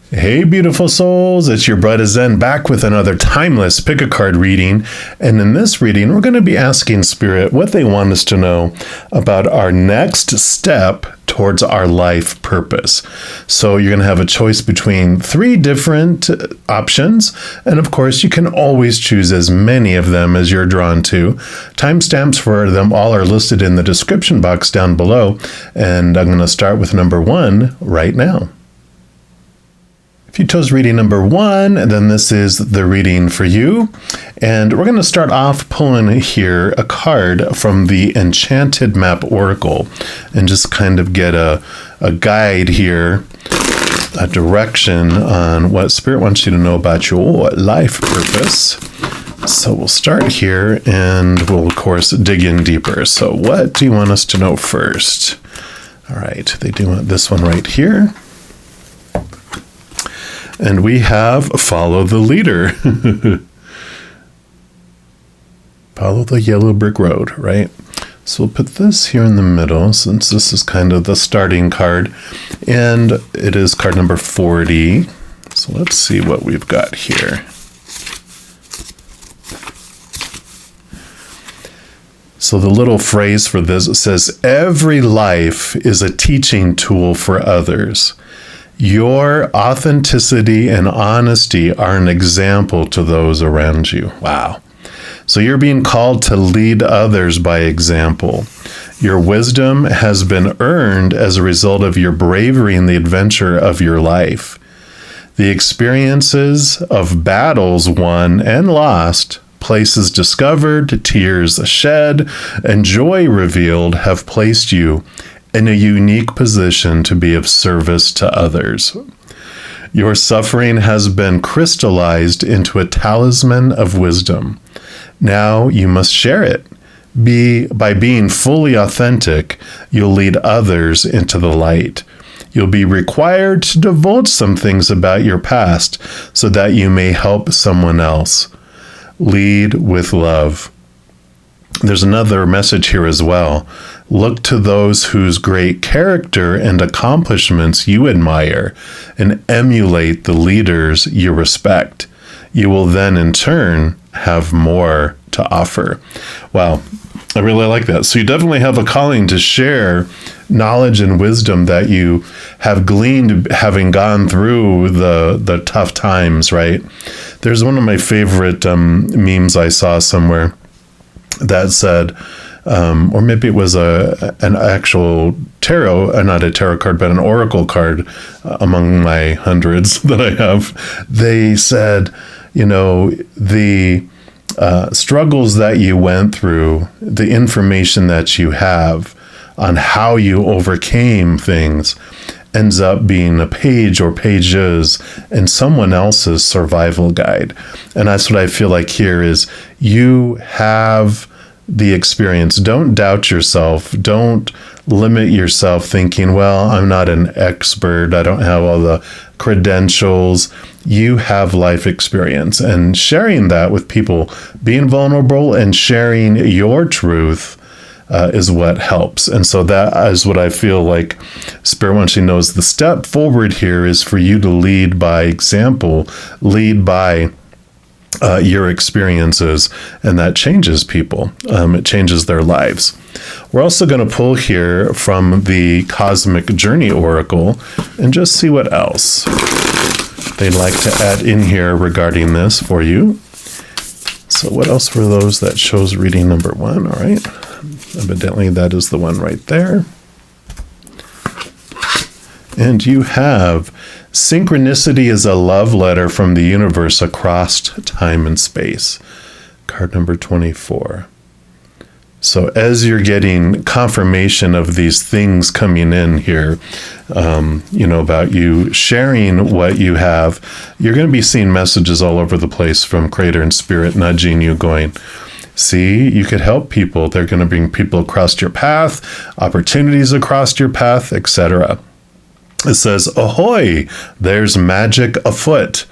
Hey, beautiful souls, it's your bruddaZen back with another timeless pick a card reading. And in this reading, we're going to be asking Spirit what they want us to know about our next step towards our life purpose. So you're going to have a choice between 3 different options. And of course, you can always choose as many of them as you're drawn to. Timestamps for them all are listed in the description box down below. And I'm going to start with number 1 right now. If you chose reading number 1, then this is the reading for you. And we're going to start off pulling here a card from the Enchanted Map Oracle and just kind of get a guide here, a direction on what Spirit wants you to know about your life purpose. So we'll start here and we'll, of course, dig in deeper. So what do you want us to know first? All right, they do want this one right here. And we have follow the leader. Follow the yellow brick road, right? So we'll put this here in the middle since this is kind of the starting card. And it is card number 40. So let's see what we've got here. So the little phrase for this says, every life is a teaching tool for others. Your authenticity and honesty are an example to those around you. Wow. So you're being called to lead others by example. Your wisdom has been earned as a result of your bravery in the adventure of your life. The experiences of battles won and lost, places discovered, tears shed, and joy revealed have placed you in a unique position to be of service to others. Your suffering has been crystallized into a talisman of wisdom. Now you must share it. By being fully authentic, you'll lead others into the light. You'll be required to divulge some things about your past so that you may help someone else. Lead with love. There's another message here as well. Look to those whose great character and accomplishments you admire and emulate the leaders you respect. You will then in turn have more to offer. Wow, I really like that. So you definitely have a calling to share knowledge and wisdom that you have gleaned having gone through the tough times, right? There's one of my favorite memes I saw somewhere that said, or maybe it was an actual tarot, not a tarot card, but an oracle card among my hundreds that I have. They said, the struggles that you went through, the information that you have on how you overcame things ends up being a page or pages in someone else's survival guide. And that's what I feel like here is you have the experience. Don't doubt yourself. Don't limit yourself thinking, well, I'm not an expert. I don't have all the credentials. You have life experience, and sharing that with people, being vulnerable and sharing your truth is what helps. And so that is what I feel like Spirit wants you to know is the step forward here is for you to lead by example, lead by your experiences, and that changes people. It changes their lives. We're also going to pull here from the Cosmic Journey Oracle and just see what else they'd like to add in here regarding this for you. So what else were those that chose reading number 1? All right. Evidently that is the one right there. And you have synchronicity is a love letter from the universe across time and space. Card number 24. So as you're getting confirmation of these things coming in here, about you sharing what you have, you're going to be seeing messages all over the place from Creator and Spirit nudging you going, see, you could help people. They're going to bring people across your path, opportunities across your path, etc. It says, ahoy, there's magic afoot.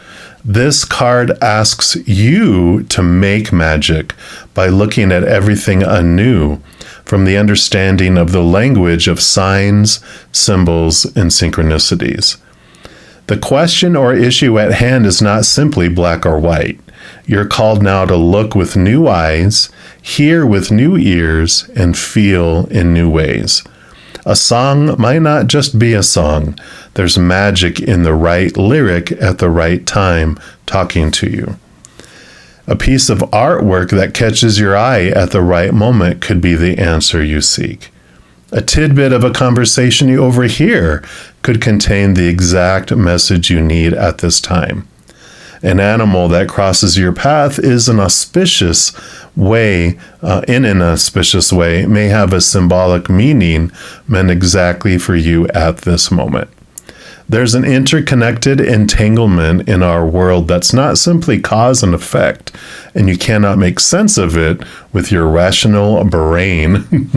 This card asks you to make magic by looking at everything anew from the understanding of the language of signs, symbols, and synchronicities. The question or issue at hand is not simply black or white. You're called now to look with new eyes, hear with new ears, and feel in new ways. A song might not just be a song. There's magic in the right lyric at the right time talking to you. A piece of artwork that catches your eye at the right moment could be the answer you seek. A tidbit of a conversation you overhear could contain the exact message you need at this time. An animal that crosses your path is an auspicious way, in an auspicious way, may have a symbolic meaning meant exactly for you at this moment. There's an interconnected entanglement in our world that's not simply cause and effect, and you cannot make sense of it with your rational brain.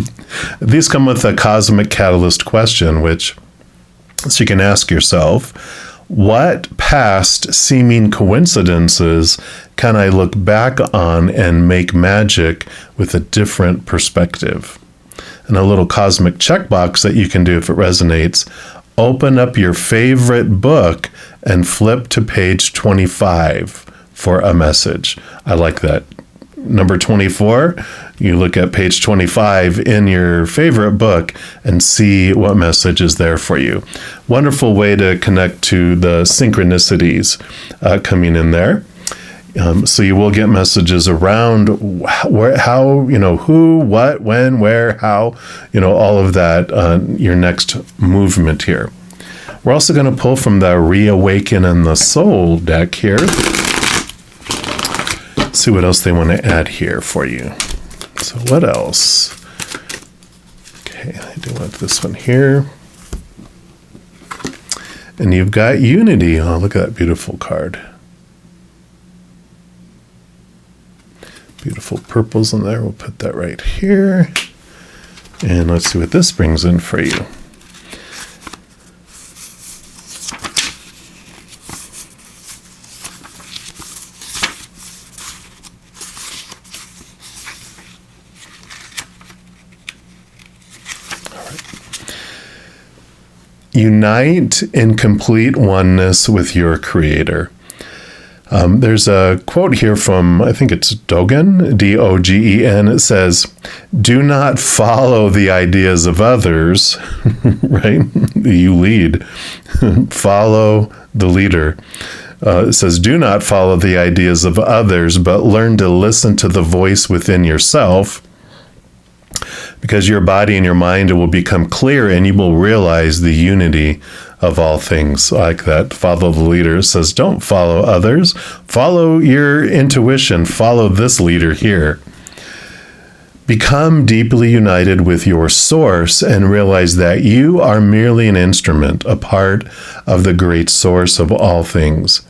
These come with a cosmic catalyst question, which so you can ask yourself, what past seeming coincidences can I look back on and make magic with a different perspective? And a little cosmic checkbox that you can do if it resonates. Open up your favorite book and flip to page 25 for a message. I like that. Number 24, you look at page 25 in your favorite book and see what message is there for you. Wonderful way to connect to the synchronicities coming in there. So you will get messages around how, who, what, when, where, how, all of that, your next movement here. We're also going to pull from the Reawaken in the Soul deck here. See what else they want to add here for you. So what else? Okay, I do want this one here. And you've got Unity. Oh, look at that beautiful card. Beautiful purples in there. We'll put that right here. And let's see what this brings in for you. Unite in complete oneness with your Creator. There's a quote here from, I think it's Dogen, D-O-G-E-N. It says, do not follow the ideas of others, right? You lead. Follow the leader. It says, do not follow the ideas of others, but learn to listen to the voice within yourself, because your body and your mind will become clear and you will realize the unity of all things. Like that, follow the leader. It says, don't follow others. Follow your intuition. Follow this leader here. Become deeply united with your source and realize that you are merely an instrument, a part of the great source of all things.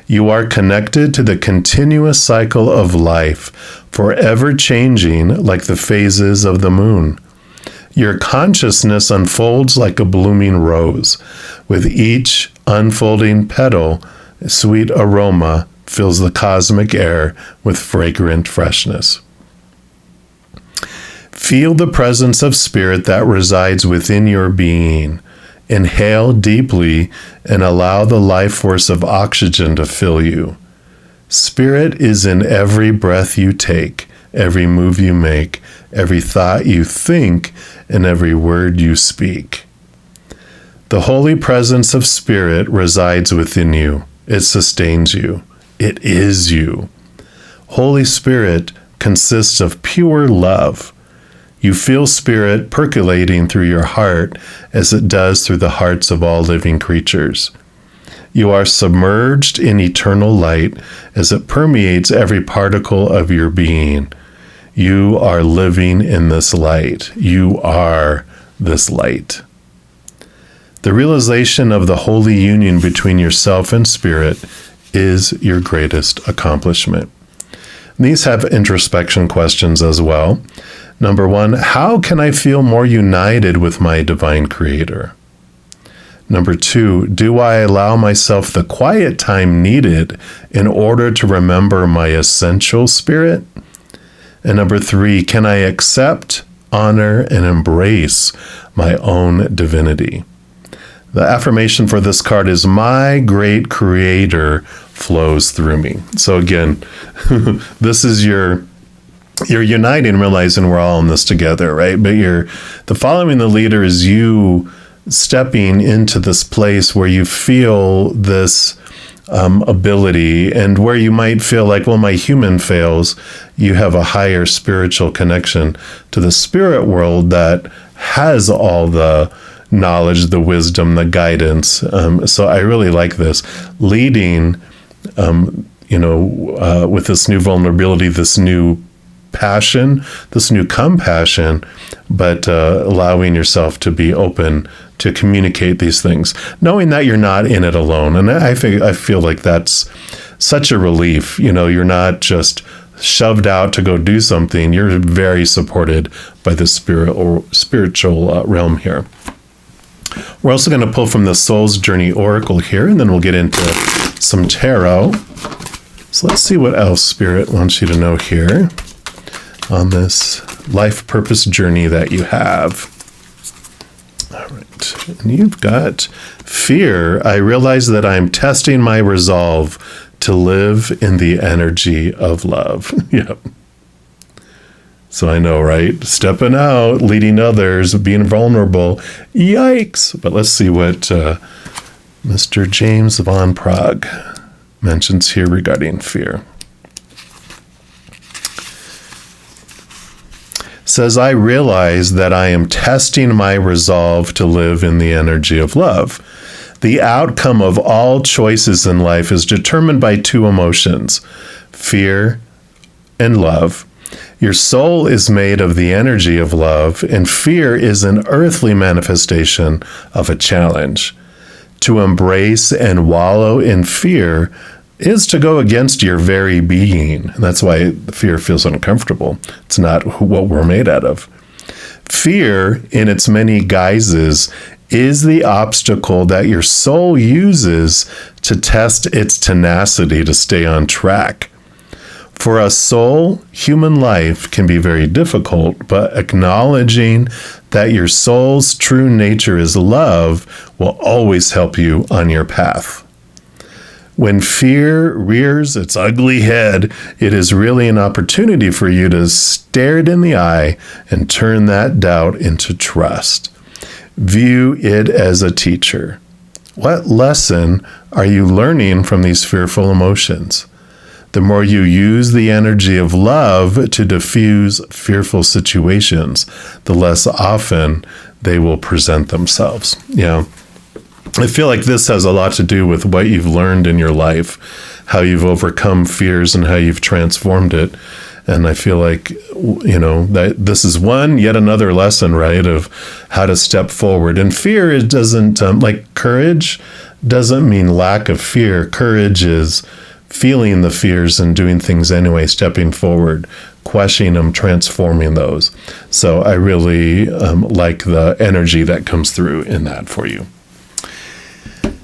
You are connected to the continuous cycle of life, forever changing like the phases of the moon. Your consciousness unfolds like a blooming rose. With each unfolding petal, sweet aroma fills the cosmic air with fragrant freshness. Feel the presence of spirit that resides within your being. Inhale deeply and allow the life force of oxygen to fill you. Spirit is in every breath you take, every move you make, every thought you think, and every word you speak. The holy presence of Spirit resides within you. It sustains you. It is you. Holy Spirit consists of pure love. You feel Spirit percolating through your heart as it does through the hearts of all living creatures. You are submerged in eternal light as it permeates every particle of your being. You are living in this light. You are this light. The realization of the holy union between yourself and Spirit is your greatest accomplishment. These have introspection questions as well. Number 1, how can I feel more united with my divine Creator? Number 2, do I allow myself the quiet time needed in order to remember my essential spirit? And number 3, can I accept, honor, and embrace my own divinity? The affirmation for this card is, my great creator flows through me. So again, this is you're uniting, realizing we're all in this together, right? But the following the leader is you stepping into this place where you feel this ability, and where you might feel like, well, my human fails, you have a higher spiritual connection to the spirit world that has all the knowledge, the wisdom, the guidance. So I really like this leading, with this new vulnerability, this new passion, this new compassion, but allowing yourself to be open to communicate these things, knowing that you're not in it alone. And I feel like that's such a relief. You're not just shoved out to go do something. You're very supported by the spiritual realm here. We're also going to pull from the Soul's Journey Oracle here, and then we'll get into some tarot. So let's see what else Spirit wants you to know here on this life purpose journey that you have. All right. And you've got fear. I realize that I'm testing my resolve to live in the energy of love. Yep. So I know, right? Stepping out, leading others, being vulnerable. Yikes. But let's see what Mr. James Von Prague mentions here regarding fear. Says, I realize that I am testing my resolve to live in the energy of love. The outcome of all choices in life is determined by two emotions, fear and love. Your soul is made of the energy of love, and fear is an earthly manifestation of a challenge. To embrace and wallow in fear is to go against your very being. And that's why fear feels uncomfortable. It's not what we're made out of. Fear, in its many guises, is the obstacle that your soul uses to test its tenacity to stay on track. For a soul, human life can be very difficult, but acknowledging that your soul's true nature is love will always help you on your path. When fear rears its ugly head, it is really an opportunity for you to stare it in the eye and turn that doubt into trust. View it as a teacher. What lesson are you learning from these fearful emotions? The more you use the energy of love to diffuse fearful situations, the less often they will present themselves. I feel like this has a lot to do with what you've learned in your life, how you've overcome fears and how you've transformed it. And I feel like, that this is yet another lesson, right, of how to step forward. And fear, it doesn't, like courage doesn't mean lack of fear. Courage is feeling the fears and doing things anyway, stepping forward, questioning them, transforming those. So I really like the energy that comes through in that for you.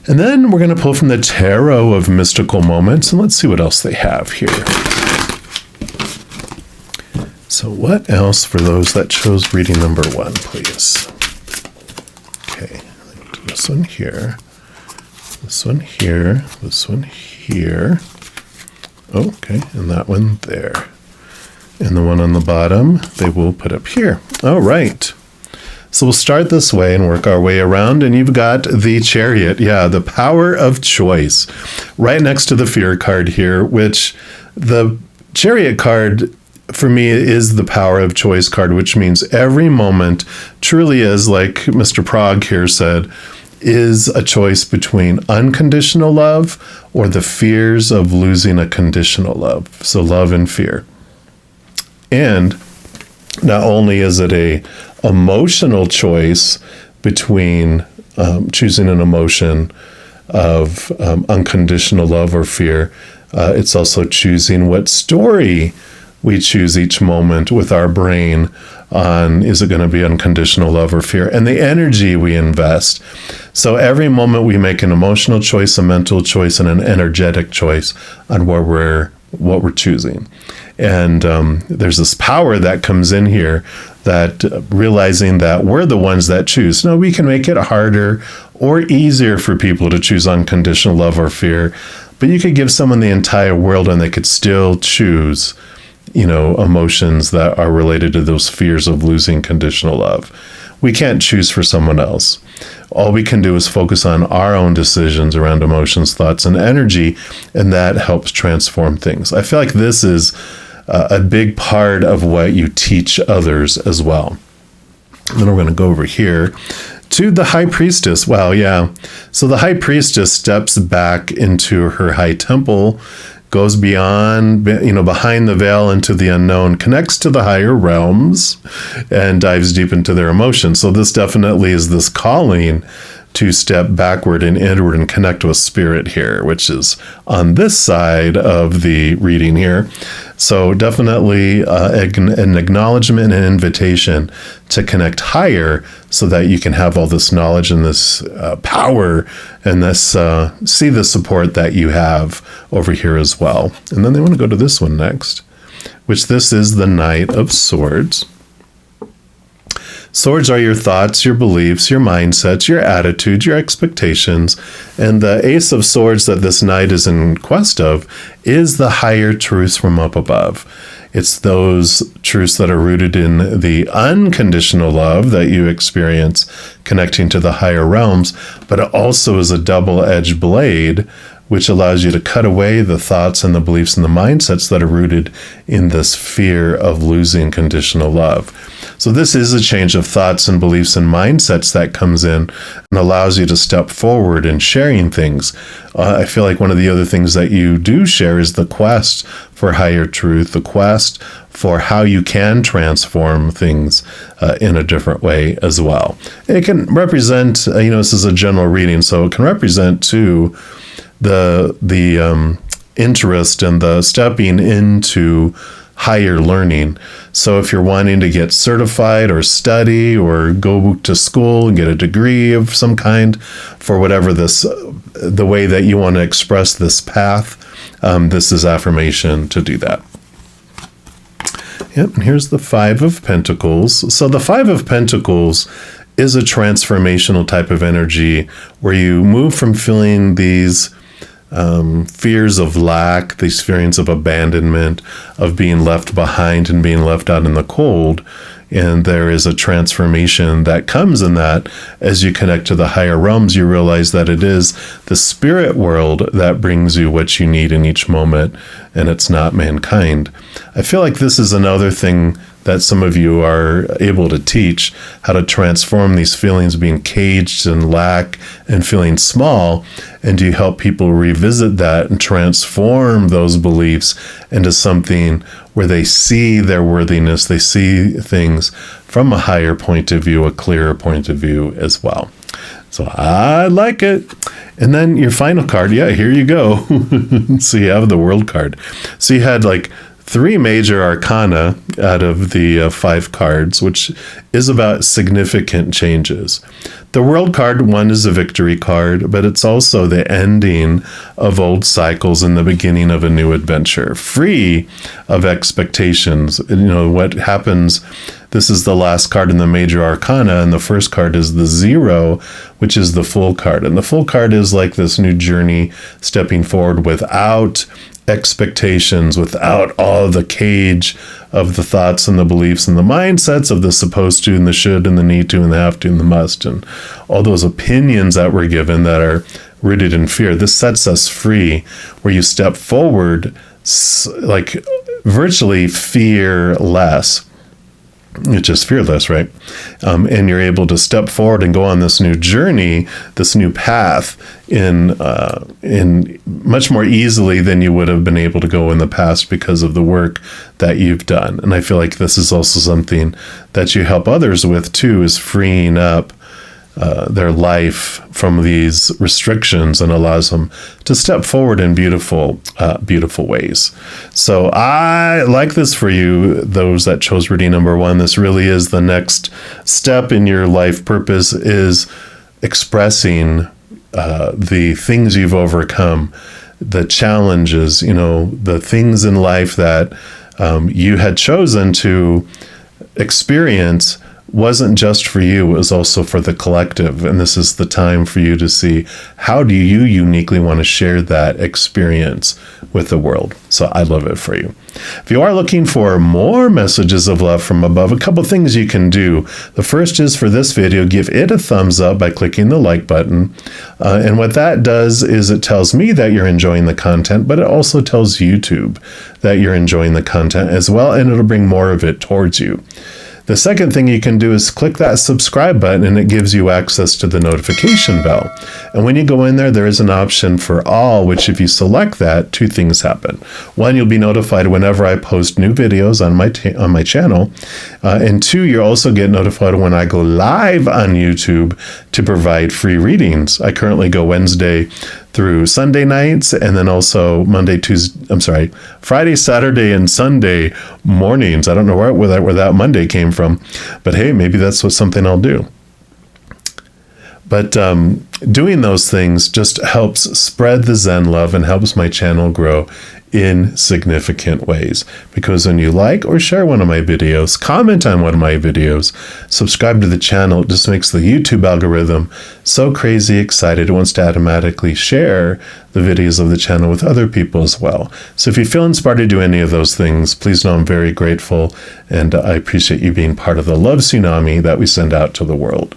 And then we're going to pull from the Tarot of Mystical Moments, and let's see what else they have here. So what else for those that chose reading number 1, please? Okay, this one here, this one here, this one here. Okay, and that one there. And the one on the bottom, they will put up here. All right. So we'll start this way and work our way around, and you've got the Chariot. Yeah, the power of choice. Right next to the Fear card here, which the Chariot card, for me, is the power of choice card, which means every moment truly is, like Mr. Prague here said, is a choice between unconditional love or the fears of losing a conditional love. So love and fear. And not only is it a emotional choice between choosing an emotion of unconditional love or fear, it's also choosing what story we choose each moment with our brain on, is it going to be unconditional love or fear, and the energy we invest. So every moment we make an emotional choice, a mental choice, and an energetic choice on what we're choosing. And there's this power that comes in here, that realizing that we're the ones that choose. No, we can make it harder or easier for people to choose unconditional love or fear, but you could give someone the entire world and they could still choose, emotions that are related to those fears of losing conditional love. We can't choose for someone else. All we can do is focus on our own decisions around emotions, thoughts, and energy, and that helps transform things. I feel like this is a big part of what you teach others as well. And then we're going to go over here to the high priestess. Wow, yeah. So the high priestess steps back into her high temple, goes beyond, behind the veil into the unknown, connects to the higher realms, and dives deep into their emotions. So this definitely is this calling to step backward and inward and connect with spirit here, which is on this side of the reading here. So definitely an acknowledgement and invitation to connect higher so that you can have all this knowledge and this power and this see the support that you have over here as well. And then they want to go to this one next, which this is the Knight of Swords. Swords are your thoughts, your beliefs, your mindsets, your attitudes, your expectations. And the Ace of Swords that this knight is in quest of is the higher truths from up above. It's those truths that are rooted in the unconditional love that you experience connecting to the higher realms, but it also is a double-edged blade which allows you to cut away the thoughts and the beliefs and the mindsets that are rooted in this fear of losing conditional love. So this is a change of thoughts and beliefs and mindsets that comes in and allows you to step forward in sharing things. I feel like one of the other things that you do share is the quest for higher truth, the quest for how you can transform things in a different way as well. And it can represent, this is a general reading, so it can represent too the interest and the stepping into higher learning. So if you're wanting to get certified or study or go to school and get a degree of some kind for whatever the way that you want to express this path, this is affirmation to do that. Yep, and here's the Five of Pentacles. So the Five of Pentacles is a transformational type of energy where you move from feeling these fears of lack, these feelings of abandonment, of being left behind and being left out in the cold. And there is a transformation that comes in that as you connect to the higher realms, you realize that it is the spirit world that brings you what you need in each moment, and it's not mankind. I feel like this is another thing that some of you are able to teach, how to transform these feelings of being caged and lack and feeling small, and do you help people revisit that and transform those beliefs into something where they see their worthiness, they see things from a higher point of view, a clearer point of view as well. So I like it. And then your final card, here you go. So you have the World card. So you had like 3 major arcana out of the 5 cards, which is about significant changes. The World card, one is a victory card, but it's also the ending of old cycles and the beginning of a new adventure, free of expectations. What happens, this is the last card in the major arcana, and the first card is the 0, which is the Fool card. And the Fool card is like this new journey, stepping forward without expectations, without all the cage of the thoughts and the beliefs and the mindsets of the supposed to and the should and the need to and the have to and the must and all those opinions that we're given that are rooted in fear. This sets us free, where you step forward like virtually fearless. It's just fearless, right? And you're able to step forward and go on this new journey, this new path in much more easily than you would have been able to go in the past because of the work that you've done. And I feel like this is also something that you help others with too, is freeing up their life from these restrictions and allows them to step forward in beautiful ways. So I like this for you, those that chose reading number 1. This really is the next step in your life purpose, is expressing the things you've overcome, the challenges, the things in life that you had chosen to experience wasn't just for you, it was also for the collective. And this is the time for you to see, how do you uniquely want to share that experience with the world? So I love it for you. If you are looking for more messages of love from above, a couple things you can do. The first is, for this video, give it a thumbs up by clicking the like button. And what that does is it tells me that you're enjoying the content, but it also tells YouTube that you're enjoying the content as well, and it'll bring more of it towards you. The second thing you can do is click that subscribe button, and it gives you access to the notification bell. And when you go in there is an option for all, which if you select that, two things happen. One, you'll be notified whenever I post new videos on my channel. And two, you'll also get notified when I go live on YouTube to provide free readings. I currently go Wednesday through Sunday nights, and then also Friday, Saturday, and Sunday mornings. I don't know where that Monday came from, but hey, maybe that's something I'll do. But doing those things just helps spread the Zen love and helps my channel grow in significant ways. Because when you like or share one of my videos, comment on one of my videos, subscribe to the channel, it just makes the YouTube algorithm so crazy excited it wants to automatically share the videos of the channel with other people as well. So if you feel inspired to do any of those things, please know I'm very grateful, and I appreciate you being part of the love tsunami that we send out to the world.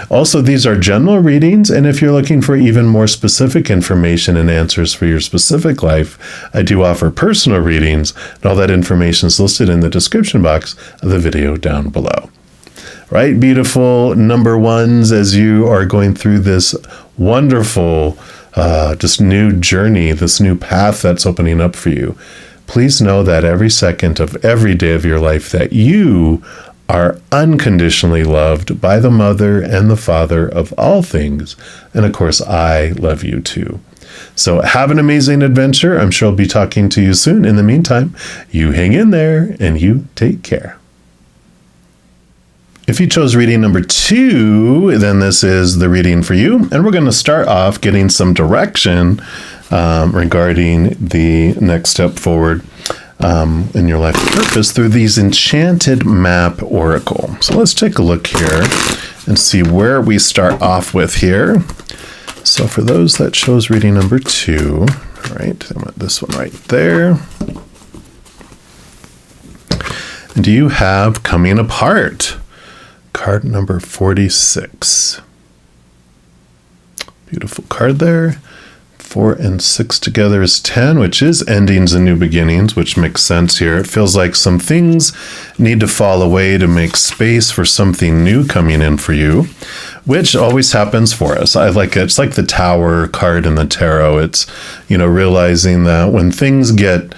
Also, these are general readings, and if you're looking for even more specific information and answers for your specific life, I do offer personal readings, and all that information is listed in the description box of the video down below. Right, beautiful number ones, as you are going through this wonderful, just new journey, this new path that's opening up for you, please know that every second of every day of your life that you are unconditionally loved by the Mother and the Father of all things. And of course, I love you too. So have an amazing adventure. I'm sure I'll be talking to you soon. In the meantime, you hang in there and you take care. If you chose reading number 2, then this is the reading for you. And we're going to start off getting some direction regarding the next step forward in your life purpose through these Enchanted Map Oracle. So let's take a look here and see where we start off with here. So for those that chose reading number 2, right, I want this one right there. And do you have Coming Apart? Card number 46. Beautiful card there. 4 and 6 together is 10, which is endings and new beginnings, which makes sense here. It feels like some things need to fall away to make space for something new coming in for you, which always happens for us. I like it. It's like the Tower card in the tarot. It's, realizing that when things get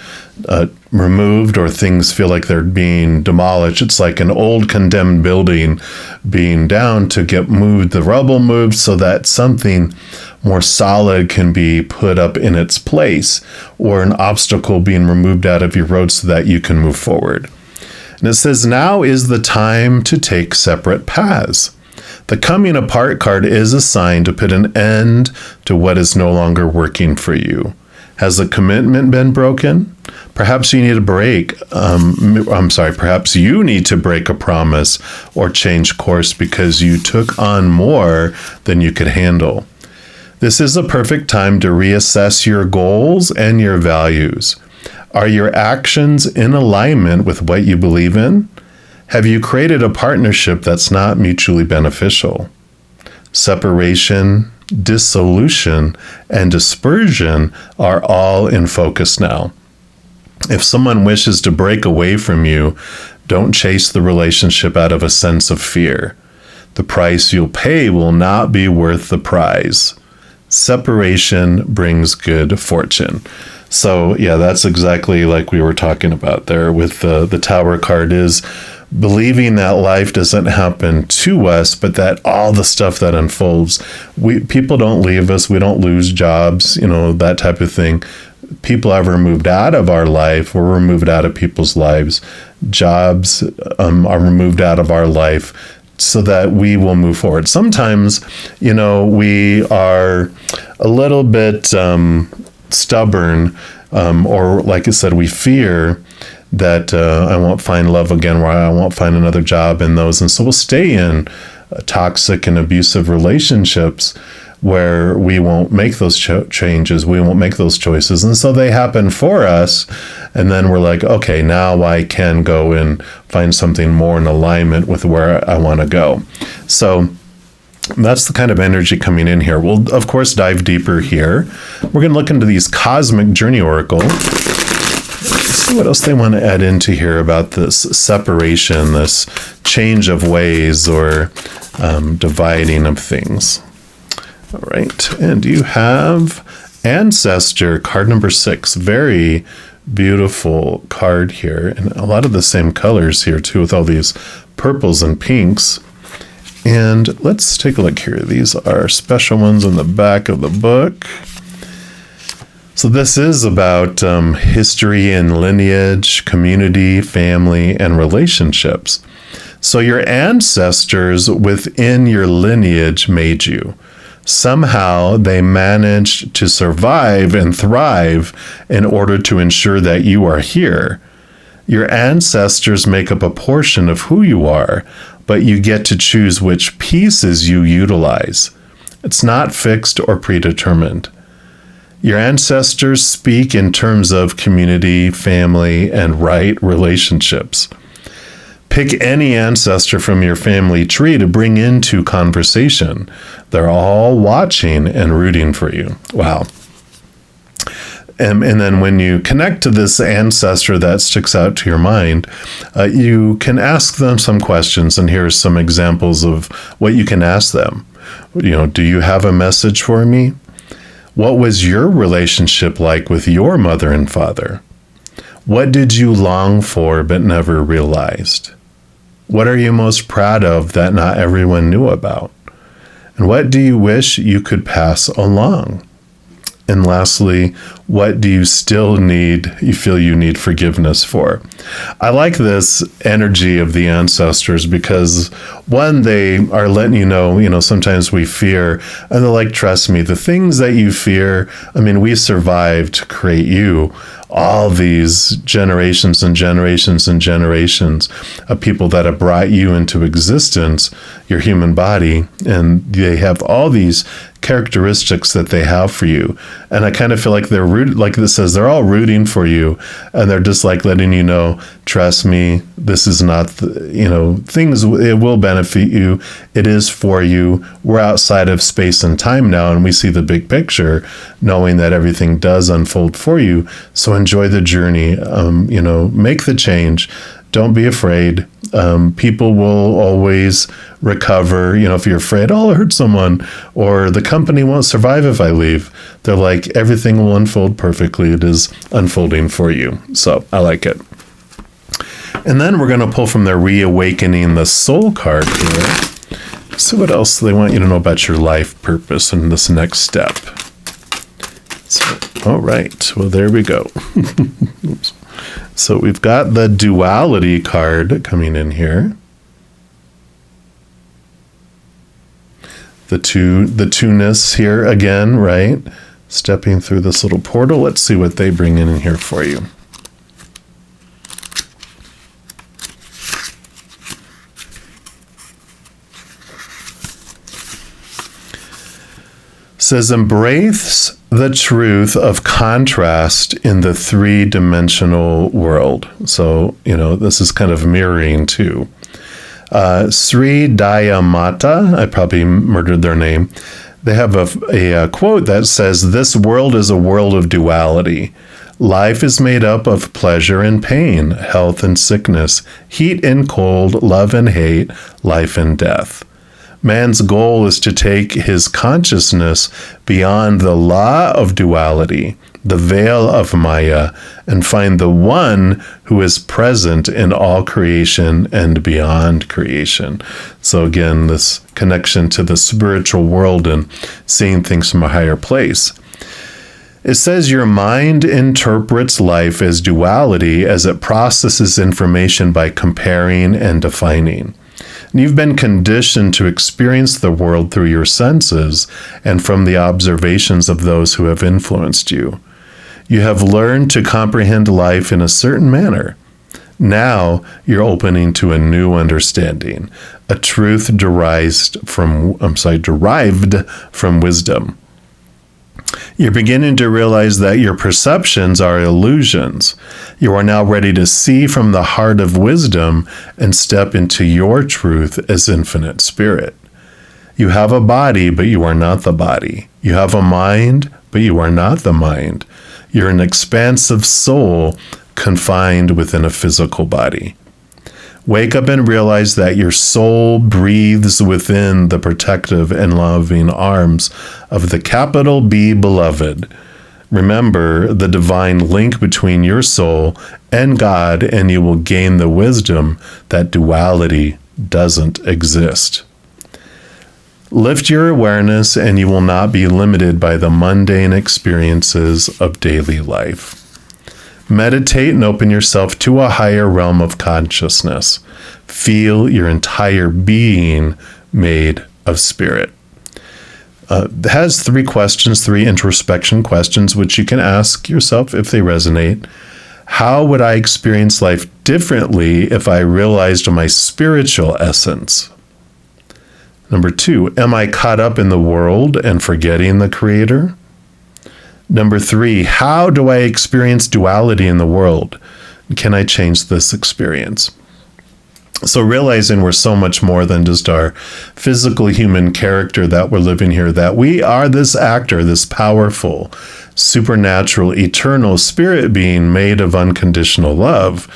removed or things feel like they're being demolished, it's like an old condemned building being down to get moved, the rubble moved so that something more solid can be put up in its place, or an obstacle being removed out of your road so that you can move forward. And it says, now is the time to take separate paths. The Coming Apart card is a sign to put an end to what is no longer working for you. Has the commitment been broken? Perhaps you need a break. Perhaps you need to break a promise or change course because you took on more than you could handle. This is a perfect time to reassess your goals and your values. Are your actions in alignment with what you believe in? Have you created a partnership that's not mutually beneficial? Separation, dissolution, and dispersion are all in focus now. If someone wishes to break away from you, don't chase the relationship out of a sense of fear. The price you'll pay will not be worth the prize. Separation brings good fortune. So yeah, that's exactly like we were talking about there with the Tower card, is believing that life doesn't happen to us, but that all the stuff that unfolds, people don't leave us, we don't lose jobs, that type of thing. People are removed out of our life, we're removed out of people's lives. Jobs are removed out of our life so that we will move forward. Sometimes, we are a little bit stubborn, or like I said, we fear that I won't find love again, where I won't find another job in those. And so we'll stay in toxic and abusive relationships where we won't make those changes, we won't make those choices. And so they happen for us. And then we're like, okay, now I can go and find something more in alignment with where I want to go. So that's the kind of energy coming in here. We'll, of course, dive deeper here. We're going to look into these cosmic journey oracle. Let's see what else they want to add into here about this separation, this change of ways, or dividing of things. All right, and you have Ancestor, card number 6. Very beautiful card here, and a lot of the same colors here too, with all these purples and pinks. And let's take a look here. These are special ones on the back of the book. So this is about history and lineage, community, family, and relationships. So your ancestors within your lineage made you. Somehow they managed to survive and thrive in order to ensure that you are here. Your ancestors make up a portion of who you are, but you get to choose which pieces you utilize. It's not fixed or predetermined. Your ancestors speak in terms of community, family, and right relationships. Pick any ancestor from your family tree to bring into conversation. They're all watching and rooting for you. Wow. And then when you connect to this ancestor that sticks out to your mind, you can ask them some questions. And here's some examples of what you can ask them. Do you have a message for me? What was your relationship like with your mother and father? What did you long for but never realized? What are you most proud of that not everyone knew about? And what do you wish you could pass along? And lastly, what do you still need, you feel you need forgiveness for? I like this energy of the ancestors because, one, they are letting you know, sometimes we fear, and they're like, trust me, the things that you fear, we survived to create you. All these generations and generations and generations of people that have brought you into existence, your human body, and they have all these characteristics that they have for you. And I kind of feel like they're like this says, they're all rooting for you, and they're just like letting you know, trust me, this is not, things, it will benefit you. It is for you. We're outside of space and time now, and we see the big picture, knowing that everything does unfold for you. So enjoy the journey, make the change. Don't be afraid. People will always recover. If you're afraid, I'll hurt someone, or the company won't survive if I leave. They're like, everything will unfold perfectly. It is unfolding for you. So I like it. And then we're going to pull from their Reawakening the Soul card here. See what else they want you to know about your life purpose in this next step. So, all right. Well, there we go. Oops. So we've got the duality card coming in here. The two-ness here again, right? Stepping through this little portal. Let's see what they bring in here for you. Says, embrace the truth of contrast in the three-dimensional world. So, this is kind of mirroring too. Sri Dayamata, I probably murdered their name. They have a quote that says, this world is a world of duality. Life is made up of pleasure and pain, health and sickness, heat and cold, love and hate, life and death. Man's goal is to take his consciousness beyond the law of duality, the veil of Maya, and find the one who is present in all creation and beyond creation. So again, this connection to the spiritual world and seeing things from a higher place. It says your mind interprets life as duality as it processes information by comparing and defining. You've been conditioned to experience the world through your senses and from the observations of those who have influenced you. You have learned to comprehend life in a certain manner. Now you're opening to a new understanding, a truth derived from wisdom. You're beginning to realize that your perceptions are illusions. You are now ready to see from the heart of wisdom and step into your truth as infinite spirit. You have a body, but you are not the body. You have a mind, but you are not the mind. You're an expansive soul confined within a physical body. Wake up and realize that your soul breathes within the protective and loving arms of the capital B Beloved. Remember the divine link between your soul and God, and you will gain the wisdom that duality doesn't exist. Lift your awareness, and you will not be limited by the mundane experiences of daily life. Meditate and open yourself to a higher realm of consciousness. Feel your entire being made of spirit. It has 3 questions, 3 introspection questions, which you can ask yourself if they resonate. How would I experience life differently if I realized my spiritual essence? Number 2, am I caught up in the world and forgetting the Creator? Number 3, how do I experience duality in the world? Can I change this experience? So realizing we're so much more than just our physical human character that we're living here, that we are this actor, this powerful, supernatural, eternal spirit being made of unconditional love,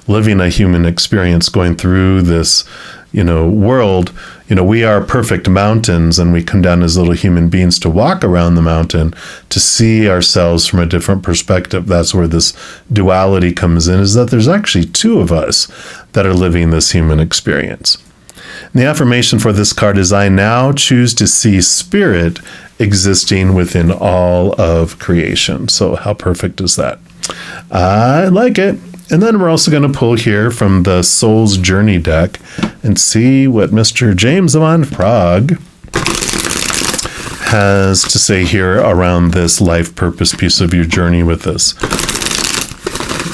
living a human experience, going through this, world. We are perfect mountains, and we come down as little human beings to walk around the mountain, to see ourselves from a different perspective. That's where this duality comes in, is that there's actually 2 of us that are living this human experience. And the affirmation for this card is, I now choose to see spirit existing within all of creation. So how perfect is that? I like it. And then we're also going to pull here from the Soul's Journey deck and see what Mr. James von Prague has to say here around this life purpose piece of your journey with this.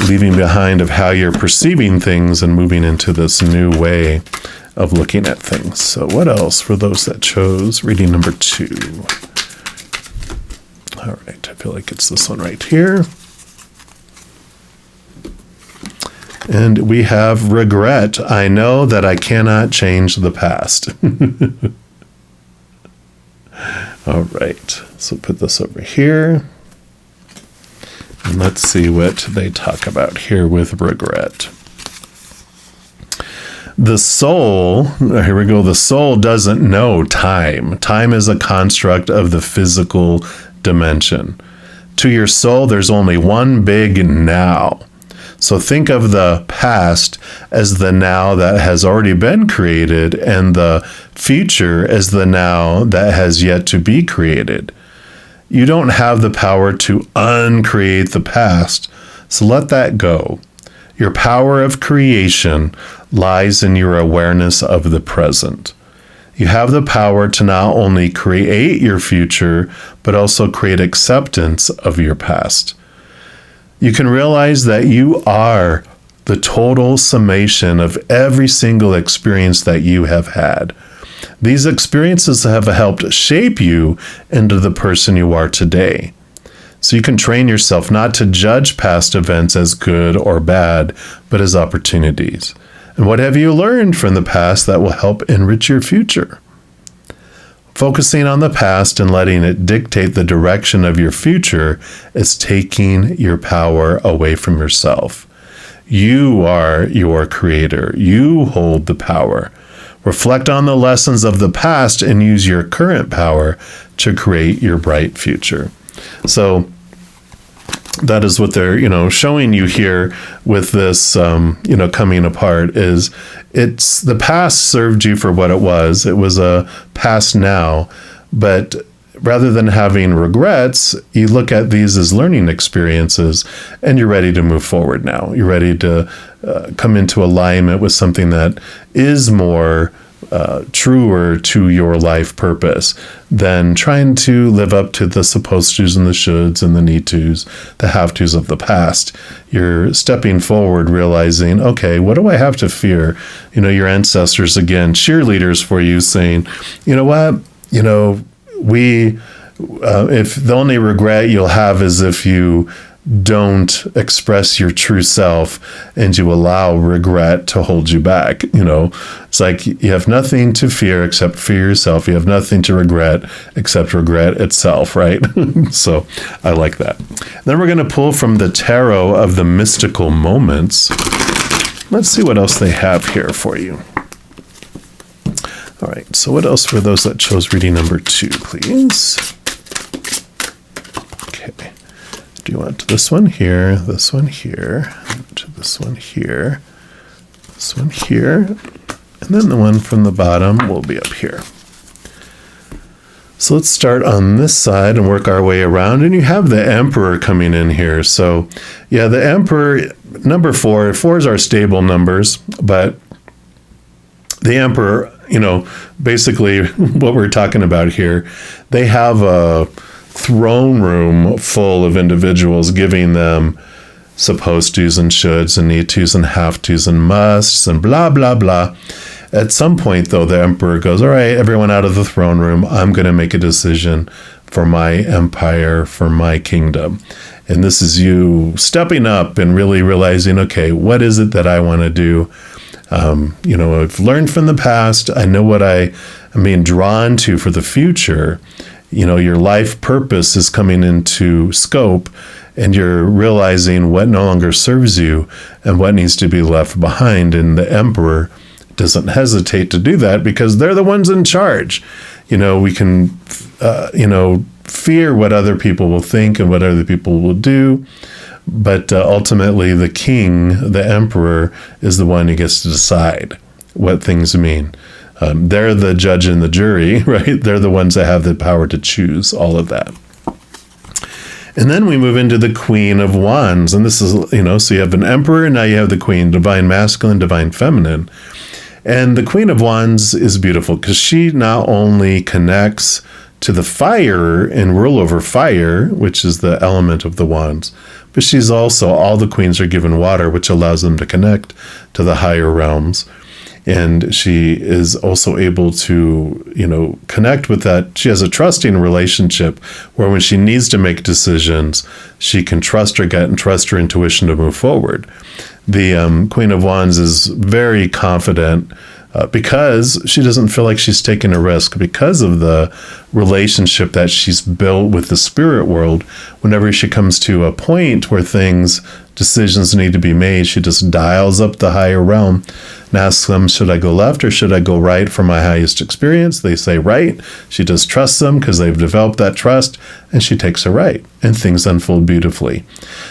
Leaving behind of how you're perceiving things and moving into this new way of looking at things. So what else for those that chose reading number 2? All right, I feel like it's this one right here. And we have regret. I know that I cannot change the past. All right, so put this over here. And let's see what they talk about here with regret. The soul, here we go, the soul doesn't know time. Time is a construct of the physical dimension. To your soul, there's only one big now. So think of the past as the now that has already been created, and the future as the now that has yet to be created. You don't have the power to uncreate the past, so let that go. Your power of creation lies in your awareness of the present. You have the power to not only create your future, but also create acceptance of your past. You can realize that you are the total summation of every single experience that you have had. These experiences have helped shape you into the person you are today. So you can train yourself not to judge past events as good or bad, but as opportunities. And what have you learned from the past that will help enrich your future? Focusing on the past and letting it dictate the direction of your future is taking your power away from yourself. You are your creator. You hold the power. Reflect on the lessons of the past and use your current power to create your bright future. So that is what they're, showing you here with this, coming apart is it's the past served you for what it was. It was a past now, but rather than having regrets, you look at these as learning experiences and you're ready to move forward now. You're ready to come into alignment with something that is more truer to your life purpose than trying to live up to the supposed tos and the shoulds and the need tos, the have tos of the past. You're stepping forward, realizing, okay, what do I have to fear? Your ancestors, again, cheerleaders for you, saying, you know what, if the only regret you'll have is if you don't express your true self and you allow regret to hold you back. It's like you have nothing to fear except fear yourself. You have nothing to regret except regret itself, right? So I like that. Then we're going to pull from the tarot of the mystical moments. Let's see what else they have here for you. All right, so what else for those that chose reading number 2, please? Okay. Do you want this one here, this one here, this one here, this one here, and then the one from the bottom will be up here. So let's start on this side and work our way around. And you have the Emperor coming in here. So yeah, the Emperor, number 4 is our stable numbers, but the Emperor, basically what we're talking about here, they have a throne room full of individuals giving them supposed tos and shoulds and need tos and have tos and musts and blah, blah, blah. At some point, though, the Emperor goes, all right, everyone out of the throne room, I'm going to make a decision for my empire, for my kingdom. And this is you stepping up and really realizing, okay, what is it that I want to do? I've learned from the past. I know what I'm being drawn to for the future. Your life purpose is coming into scope, and you're realizing what no longer serves you and what needs to be left behind. And the Emperor doesn't hesitate to do that because they're the ones in charge. We can, fear what other people will think and what other people will do. But ultimately, the king, the Emperor, is the one who gets to decide what things mean. They're the judge and the jury, right? They're the ones that have the power to choose all of that. And then we move into the Queen of Wands. And this is, so you have an Emperor, and now you have the Queen, divine masculine, divine feminine. And the Queen of Wands is beautiful because she not only connects to the fire and rule over fire, which is the element of the wands, but she's also, all the queens are given water, which allows them to connect to the higher realms. And she is also able to, connect with that. She has a trusting relationship where when she needs to make decisions, she can trust her gut and trust her intuition to move forward. The Queen of Wands is very confident because she doesn't feel like she's taking a risk because of the relationship that she's built with the spirit world. Whenever she comes to a point where decisions need to be made, she just dials up the higher realm and asks them, should I go left or should I go right for my highest experience? They say right. She just trusts them because they've developed that trust, and she takes a right, and things unfold beautifully.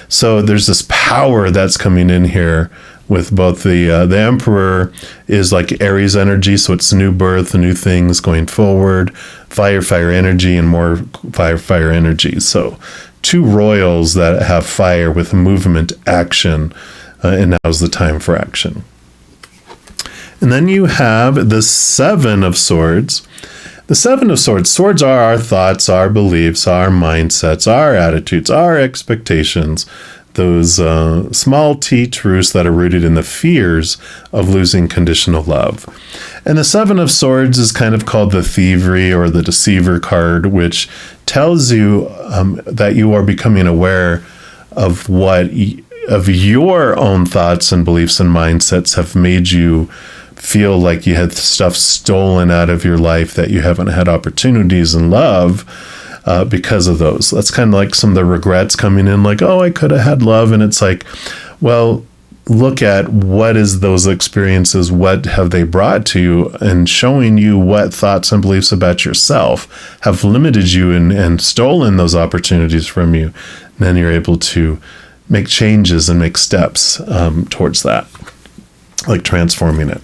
So there's this power that's coming in here with both the Emperor is like Aries energy, so it's new birth, new things going forward, fire energy, and more fire energy. So 2 royals that have fire with movement, action, and now's the time for action. And then you have the 7 of Swords. The 7 of Swords. Swords are our thoughts, our beliefs, our mindsets, our attitudes, our expectations. Those small t truths that are rooted in the fears of losing conditional love. And the 7 of Swords is kind of called the thievery or the deceiver card, which tells you that you are becoming aware of of your own thoughts and beliefs and mindsets have made you feel like you had stuff stolen out of your life, that you haven't had opportunities in love because of those. That's kind of like some of the regrets coming in, like, oh, I could have had love. And it's like, well, look at what is those experiences, what have they brought to you, and showing you what thoughts and beliefs about yourself have limited you and stolen those opportunities from you. And then you're able to make changes and make steps towards that, like transforming it.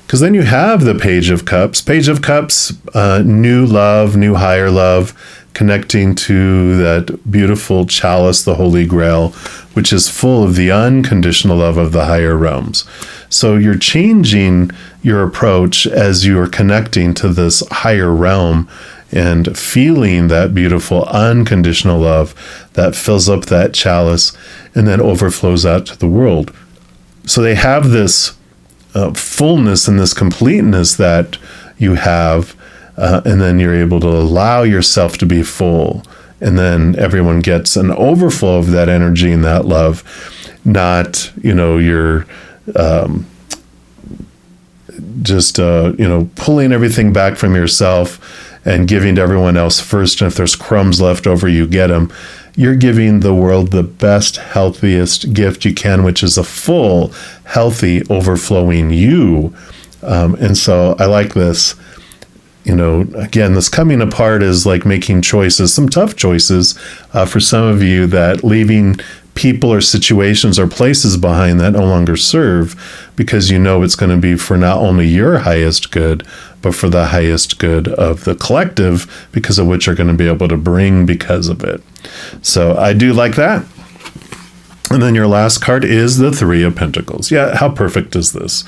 Because then you have the Page of Cups. Page of Cups, new love, new higher love, connecting to that beautiful chalice, the Holy Grail, which is full of the unconditional love of the higher realms. So you're changing your approach as you are connecting to this higher realm and feeling that beautiful unconditional love that fills up that chalice and then overflows out to the world. So they have this fullness and this completeness that you have, and then you're able to allow yourself to be full. And then everyone gets an overflow of that energy and that love, not, you're pulling everything back from yourself and giving to everyone else first. And if there's crumbs left over, you get them. You're giving the world the best, healthiest gift you can, which is a full, healthy, overflowing you. And so I like this. Again, this coming apart is like making choices, some tough choices for some of you, that leaving people or situations or places behind that no longer serve, because it's going to be for not only your highest good, but for the highest good of the collective, because of what you're going to be able to bring because of it. So I do like that. And then your last card is the Three of Pentacles. Yeah, how perfect is this?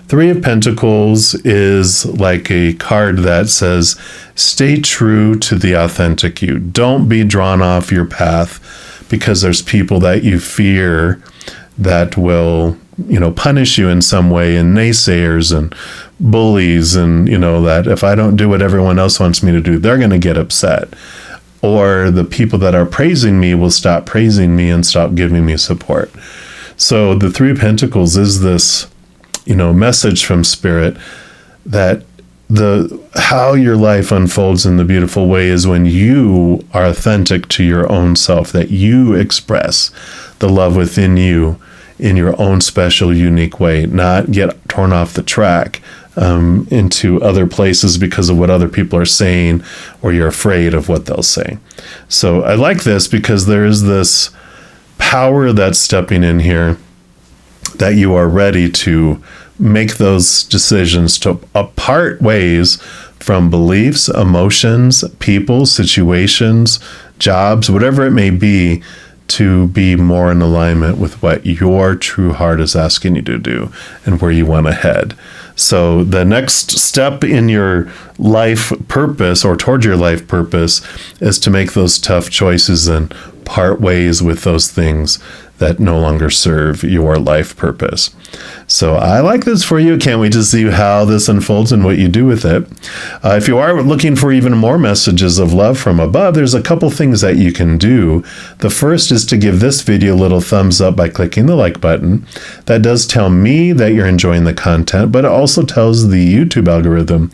Three of Pentacles is like a card that says, stay true to the authentic you. Don't be drawn off your path because there's people that you fear that will, punish you in some way, and naysayers and bullies, and, that if I don't do what everyone else wants me to do, they're going to get upset. Or the people that are praising me will stop praising me and stop giving me support. So the Three of Pentacles is this, message from Spirit that how your life unfolds in the beautiful way is when you are authentic to your own self, that you express the love within you in your own special, unique way, not get torn off the track into other places because of what other people are saying, or you're afraid of what they'll say. So I like this because there is this power that's stepping in here, that you are ready to make those decisions to part ways from beliefs, emotions, people, situations, jobs, whatever it may be, to be more in alignment with what your true heart is asking you to do and where you want to head. So the next step in your life purpose, or toward your life purpose, is to make those tough choices and part ways with those things that no longer serve your life purpose. So I like this for you. Can't wait to see how this unfolds and what you do with it. If you are looking for even more messages of love from above, there's a couple things that you can do. The first is to give this video a little thumbs up by clicking the like button. That does tell me that you're enjoying the content, but it also tells the YouTube algorithm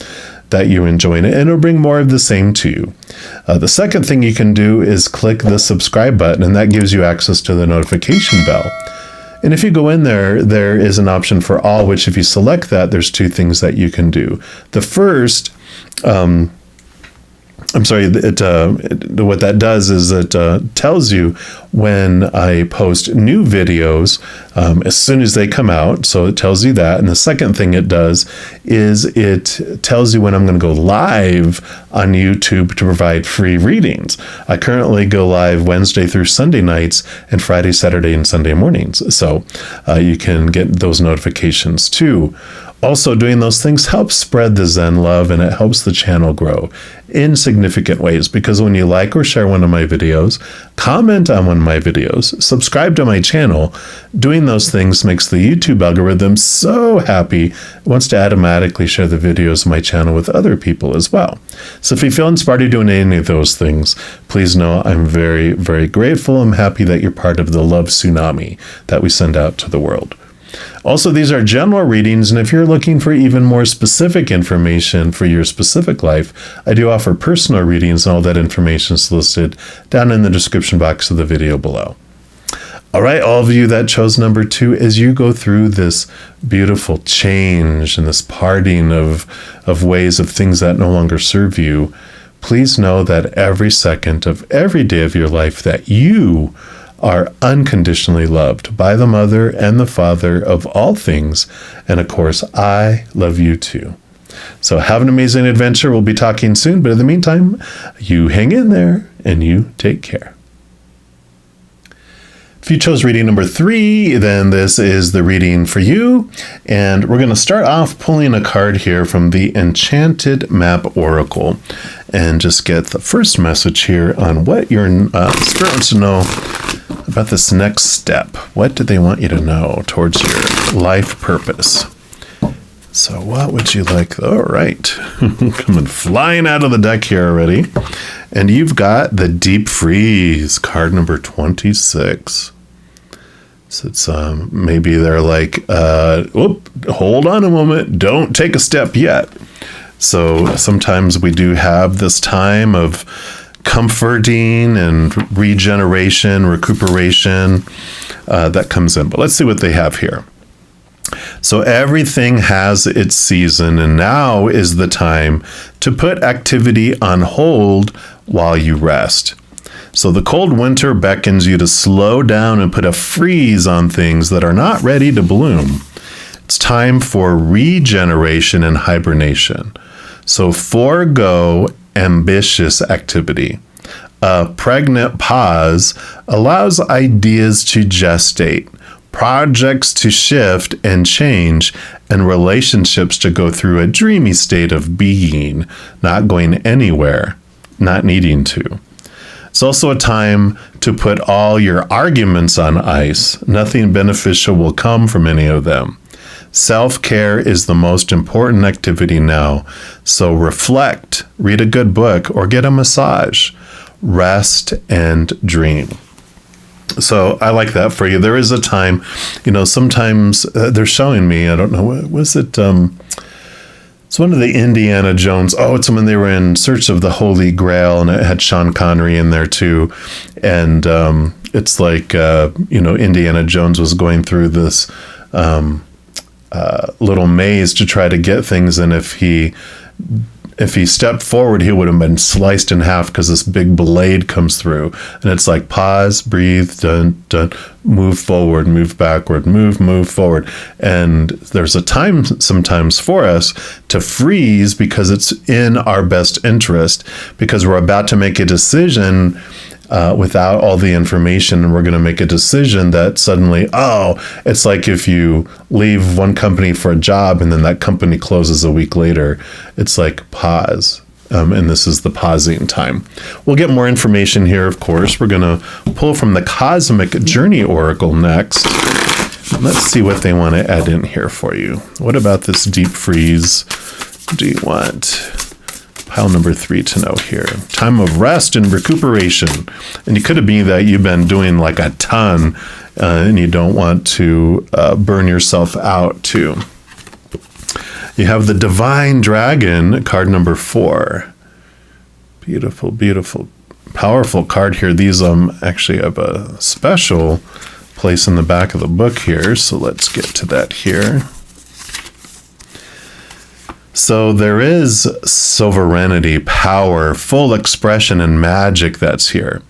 that you're enjoying it, and it'll bring more of the same to you. The second thing you can do is click the subscribe button, and that gives you access to the notification bell. And if you go in there, there is an option for all, which if you select that, there's two things that you can do. The first, what that does is it tells you when I post new videos as soon as they come out. So it tells you that. And the second thing it does is it tells you when I'm going to go live on YouTube to provide free readings. I currently go live Wednesday through Sunday nights and Friday, Saturday, and Sunday mornings. So you can get those notifications too. Also, doing those things helps spread the Zen love, and it helps the channel grow in significant ways, because when you like or share one of my videos, comment on one of my videos, subscribe to my channel, doing those things makes the YouTube algorithm so happy, it wants to automatically share the videos of my channel with other people as well. So if you feel inspired to do any of those things, please know I'm very, very grateful. I'm happy that you're part of the love tsunami that we send out to the world. Also, these are general readings, and if you're looking for even more specific information for your specific life, I do offer personal readings, and all that information is listed down in the description box of the video below. All right, all of you that chose number 2, as you go through this beautiful change and this parting of ways of things that no longer serve you, please know that every second of every day of your life that you are unconditionally loved by the Mother and the Father of all things. And of course, I love you too. So have an amazing adventure. We'll be talking soon. But in the meantime, you hang in there and you take care. If you chose reading number 3, then this is the reading for you. And we're going to start off pulling a card here from the Enchanted Map Oracle and just get the first message here on what your spirit wants to know about this next step. What do they want you to know towards your life purpose? So what would you like? All right. Coming flying out of the deck here already. And you've got the Deep Freeze, card number 26. So it's maybe they're like, hold on a moment. Don't take a step yet. So sometimes we do have this time of comforting and regeneration, recuperation that comes in. But let's see what they have here. So everything has its season, and now is the time to put activity on hold while you rest. So the cold winter beckons you to slow down and put a freeze on things that are not ready to bloom. It's time for regeneration and hibernation. So forego ambitious activity. A pregnant pause allows ideas to gestate, projects to shift and change, and relationships to go through a dreamy state of being, not going anywhere, not needing to. It's also a time to put all your arguments on ice. Nothing beneficial will come from any of them. Self-care is the most important activity now, so reflect, read a good book, or get a massage. Rest and dream. So I like that for you. There is a time, sometimes they're showing me, I don't know, was it, it's one of the Indiana Jones. Oh, it's when they were in search of the Holy Grail, and it had Sean Connery in there too. And it's like, Indiana Jones was going through this little maze to try to get things. And if he stepped forward, he would have been sliced in half because this big blade comes through. And it's like, pause, breathe, dun, dun, move forward, move backward, move forward. And there's a time sometimes for us to freeze because it's in our best interest, because we're about to make a decision without all the information, and we're going to make a decision that suddenly, it's like if you leave one company for a job and then that company closes a week later. It's like pause. And this is the pausing time. We'll get more information here, of course. We're going to pull from the Cosmic Journey Oracle next. Let's see what they want to add in here for you. What about this deep freeze do you want? Pile number 3 to know here. Time of rest and recuperation. And it could have been that you've been doing like a ton and you don't want to burn yourself out too. You have the Divine Dragon, card number 4. Beautiful, beautiful, powerful card here. These actually have a special place in the back of the book here. So let's get to that here. So there is sovereignty, power, full expression, and magic that's here.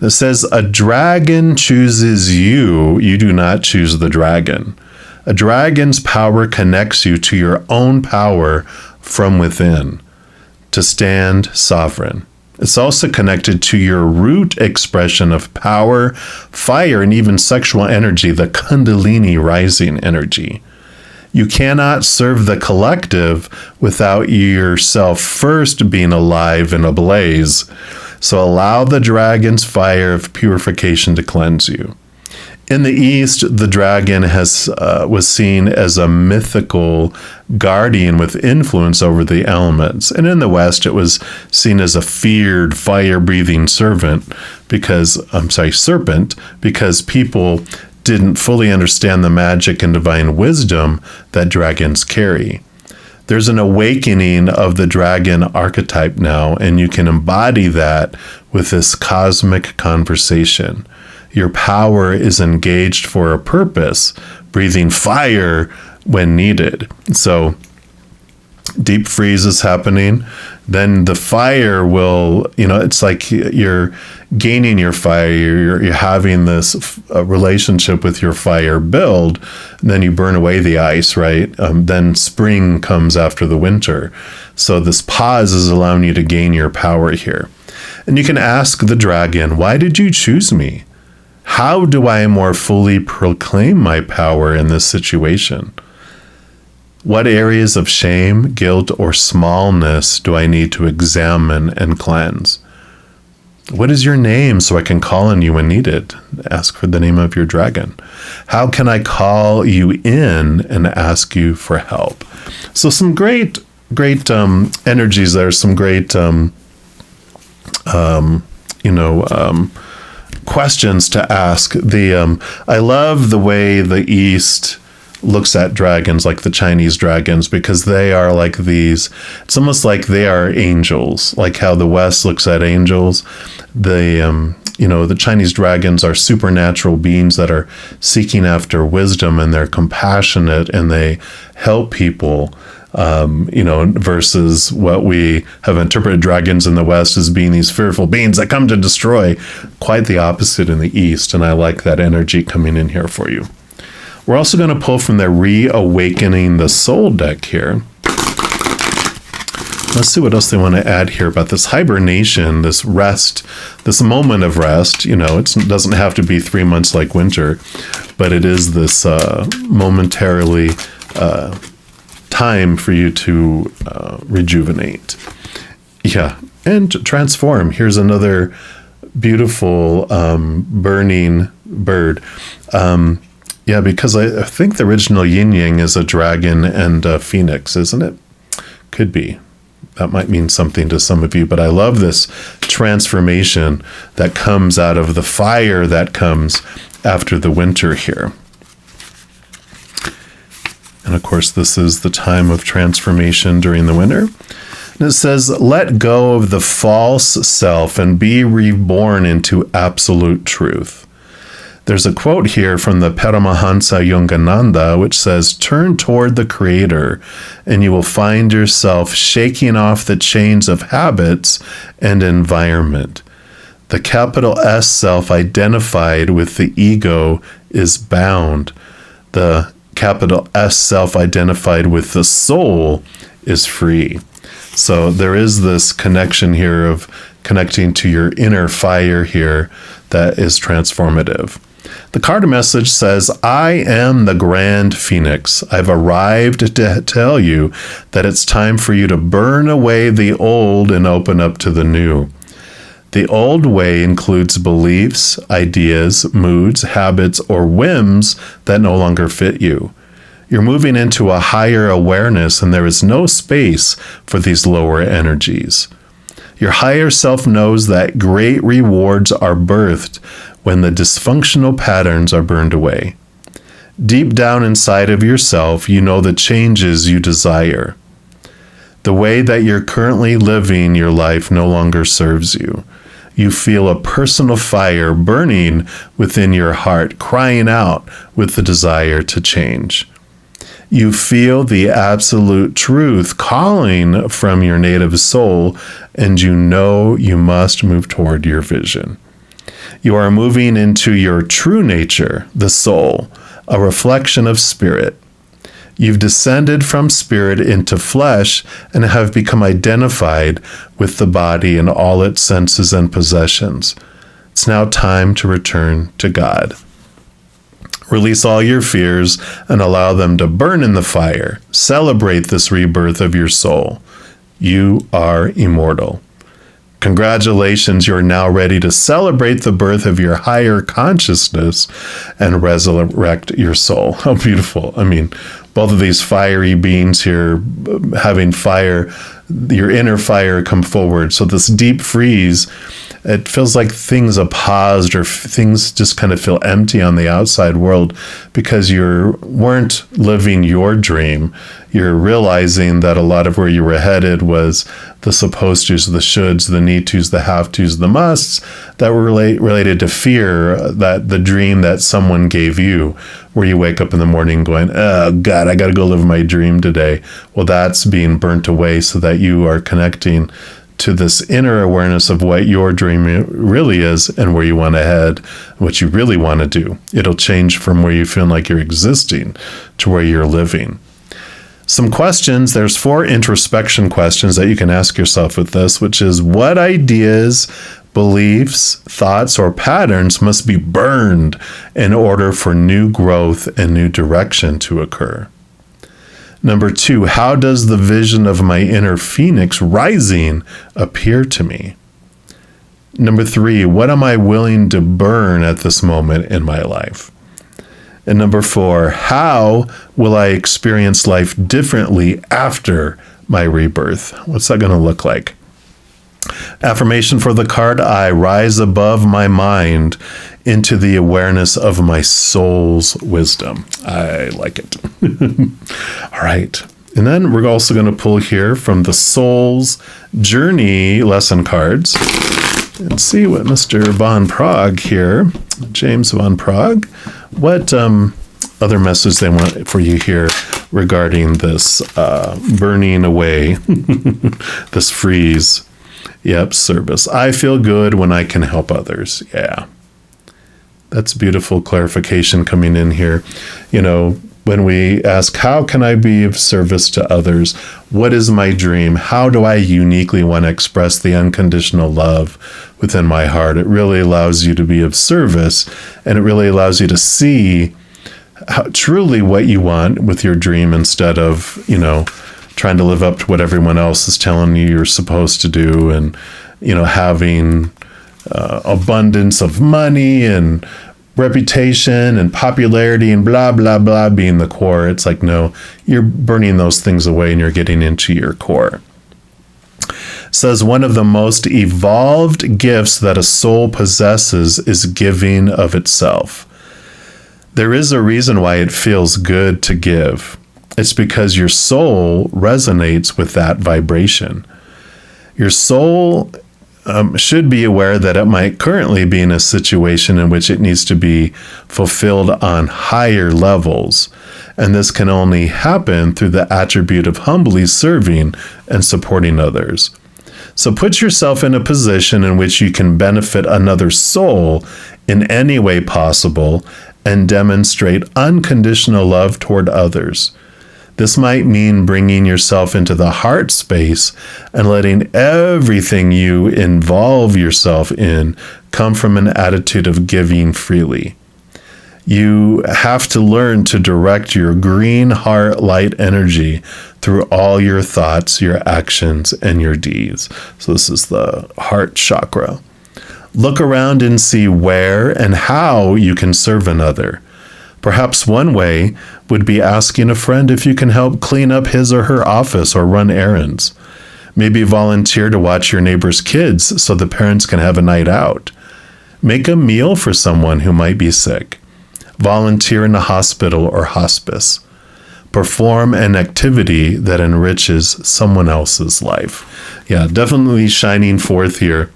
It says, a dragon chooses you. You do not choose the dragon. A dragon's power connects you to your own power from within, to stand sovereign. It's also connected to your root expression of power, fire, and even sexual energy, the Kundalini rising energy. You cannot serve the collective without yourself first being alive and ablaze. So allow the dragon's fire of purification to cleanse you. In the East, the dragon was seen as a mythical guardian with influence over the elements. And in the West, it was seen as a feared, fire-breathing serpent because people didn't fully understand the magic and divine wisdom that dragons carry. There's an awakening of the dragon archetype now, and you can embody that with this cosmic conversation. Your power is engaged for a purpose, breathing fire when needed. So deep freeze is happening. then the fire will, it's like you're gaining your fire, you're having this relationship with your fire build, and then you burn away the ice, right? Then spring comes after the winter. So this pause is allowing you to gain your power here. And you can ask the dragon, why did you choose me? How do I more fully proclaim my power in this situation? What areas of shame, guilt, or smallness do I need to examine and cleanse? What is your name so I can call on you when needed? Ask for the name of your dragon. How can I call you in and ask you for help? So some great energies there, some great, questions to ask. I love the way the East looks at dragons, like the Chinese dragons, because they are like these, it's almost like they are angels, like how the West looks at angels. The Chinese dragons are supernatural beings that are seeking after wisdom, and they're compassionate and they help people, versus what we have interpreted dragons in the West as being these fearful beings that come to destroy. Quite the opposite in the East, and I like that energy coming in here for you. We're also going to pull from the Reawakening the Soul deck here. Let's see what else they want to add here about this hibernation, this rest, this moment of rest. It doesn't have to be 3 months like winter, but it is this momentarily time for you to rejuvenate. Yeah, and transform. Here's another beautiful burning bird. Yeah, because I think the original yin yang is a dragon and a phoenix, isn't it? Could be. That might mean something to some of you, but I love this transformation that comes out of the fire that comes after the winter here. And of course, this is the time of transformation during the winter. And it says, let go of the false self and be reborn into absolute truth. There's a quote here from the Paramahansa Yogananda, which says, turn toward the Creator, and you will find yourself shaking off the chains of habits and environment. The capital S self identified with the ego is bound. The capital S self identified with the soul is free. So there is this connection here of connecting to your inner fire here that is transformative. The card message says, I am the Grand Phoenix. I've arrived to tell you that it's time for you to burn away the old and open up to the new. The old way includes beliefs, ideas, moods, habits, or whims that no longer fit you. You're moving into a higher awareness, and there is no space for these lower energies. Your higher self knows that great rewards are birthed when the dysfunctional patterns are burned away. Deep down inside of yourself, you know the changes you desire. The way that you're currently living your life no longer serves you. You feel a personal fire burning within your heart, crying out with the desire to change. You feel the absolute truth calling from your native soul, and you know you must move toward your vision. You are moving into your true nature, the soul, a reflection of spirit. You've descended from spirit into flesh and have become identified with the body and all its senses and possessions. It's now time to return to God. Release all your fears and allow them to burn in the fire. Celebrate this rebirth of your soul. You are immortal. Congratulations, you're now ready to celebrate the birth of your higher consciousness and resurrect your soul. How beautiful. I mean, both of these fiery beings here having fire, your inner fire come forward. So this deep freeze, it feels like things are paused or things just kind of feel empty on the outside world because you weren't living your dream. You're realizing that a lot of where you were headed was the supposed tos, the shoulds, the need tos, the have tos, the musts that were related to fear, that the dream that someone gave you, where you wake up in the morning going, oh God, I got to go live my dream today. Well, that's being burnt away so that you are connecting to this inner awareness of what your dream really is and where you want to head, what you really want to do. It'll change from where you feel like you're existing to where you're living. Some questions, there's 4 introspection questions that you can ask yourself with this, which is, what ideas, beliefs, thoughts, or patterns must be burned in order for new growth and new direction to occur? Number 2, how does the vision of my inner phoenix rising appear to me? Number 3, what am I willing to burn at this moment in my life? And number 4, how will I experience life differently after my rebirth? What's that going to look like? Affirmation for the card, I rise above my mind into the awareness of my soul's wisdom. I like it. All right. And then we're also going to pull here from the Soul's Journey lesson cards and see what Mr. Von Prague here, James Von Prague, what other message they want for you here regarding this burning away, this freeze. Yep, service. I feel good when I can help others. Yeah. That's beautiful clarification coming in here. You know, when we ask, how can I be of service to others? What is my dream? How do I uniquely want to express the unconditional love within my heart? It really allows you to be of service, and it really allows you to see truly what you want with your dream instead of, you know, trying to live up to what everyone else is telling you you're supposed to do, and, you know, having abundance of money and reputation and popularity and blah, blah, blah being the core. It's like, no, you're burning those things away and you're getting into your core. It says one of the most evolved gifts that a soul possesses is giving of itself. There is a reason why it feels good to give. It's because your soul resonates with that vibration. Your soul should be aware that it might currently be in a situation in which it needs to be fulfilled on higher levels. And this can only happen through the attribute of humbly serving and supporting others. So put yourself in a position in which you can benefit another soul in any way possible and demonstrate unconditional love toward others. This might mean bringing yourself into the heart space and letting everything you involve yourself in come from an attitude of giving freely. You have to learn to direct your green heart light energy through all your thoughts, your actions, and your deeds. So this is the heart chakra. Look around and see where and how you can serve another. Perhaps one way would be asking a friend if you can help clean up his or her office or run errands. Maybe volunteer to watch your neighbor's kids so the parents can have a night out. Make a meal for someone who might be sick. Volunteer in a hospital or hospice. Perform an activity that enriches someone else's life. Yeah, definitely shining forth here,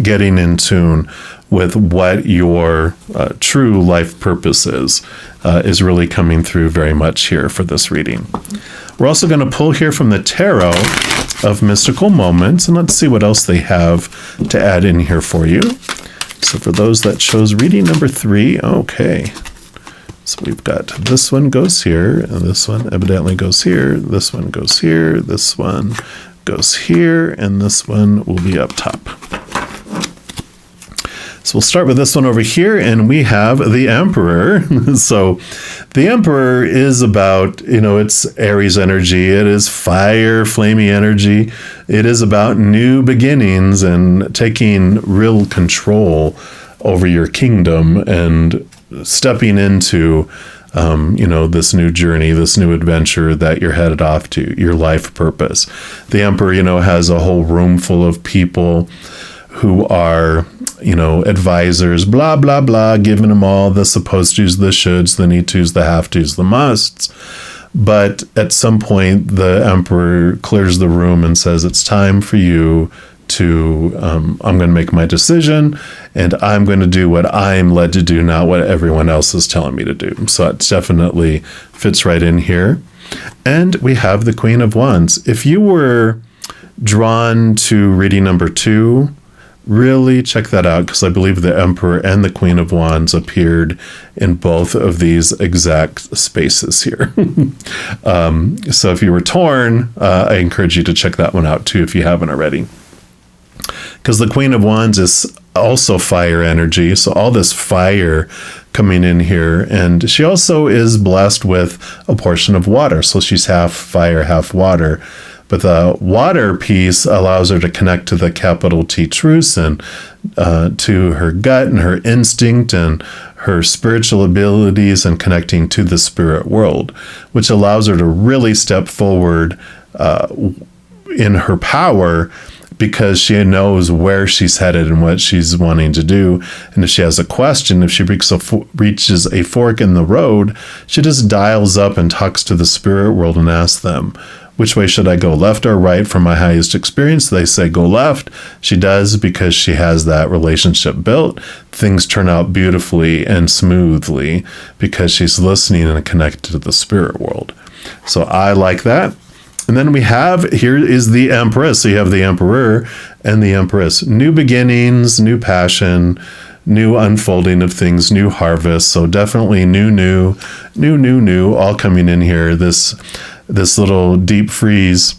getting in tune with what your true life purpose is really coming through very much here for this reading. We're also going to pull here from the Tarot of Mystical Moments, and let's see what else they have to add in here for you. So for those that chose reading number 3, okay. So we've got this one goes here, and this one evidently goes here, this one goes here, this one goes here, and this one will be up top. So we'll start with this one over here, and we have the Emperor. So the Emperor is about, it's Aries energy. It is fire, flamey energy. It is about new beginnings and taking real control over your kingdom and stepping into, this new journey, this new adventure that you're headed off to, your life purpose. The Emperor, has a whole room full of people who are, advisors, blah, blah, blah, giving them all the supposed to's, the shoulds, the need to's, the have to's, the musts. But at some point, the Emperor clears the room and says, it's time for you to, I'm going to make my decision, and I'm going to do what I'm led to do, not what everyone else is telling me to do. So it definitely fits right in here. And we have the Queen of Wands. If you were drawn to reading number 2, really check that out, because I believe the Emperor and the Queen of Wands appeared in both of these exact spaces here. So if you were torn, I encourage you to check that one out too if you haven't already. Because the Queen of Wands is also fire energy, so all this fire coming in here, and she also is blessed with a portion of water, so she's half fire, half water. But the water piece allows her to connect to the capital T truths and to her gut and her instinct and her spiritual abilities and connecting to the spirit world, which allows her to really step forward in her power, because she knows where she's headed and what she's wanting to do. And if she has a question, if she reaches a fork in the road, she just dials up and talks to the spirit world and asks them, which way should I go, left or right from my highest experience? They say go left. She does, because she has that relationship built. Things turn out beautifully and smoothly because she's listening and connected to the spirit world. So I like that. And then we have, here is the Empress. So you have the Emperor and the Empress. New beginnings, new passion, new unfolding of things, new harvest. So definitely new, all coming in here. This little deep freeze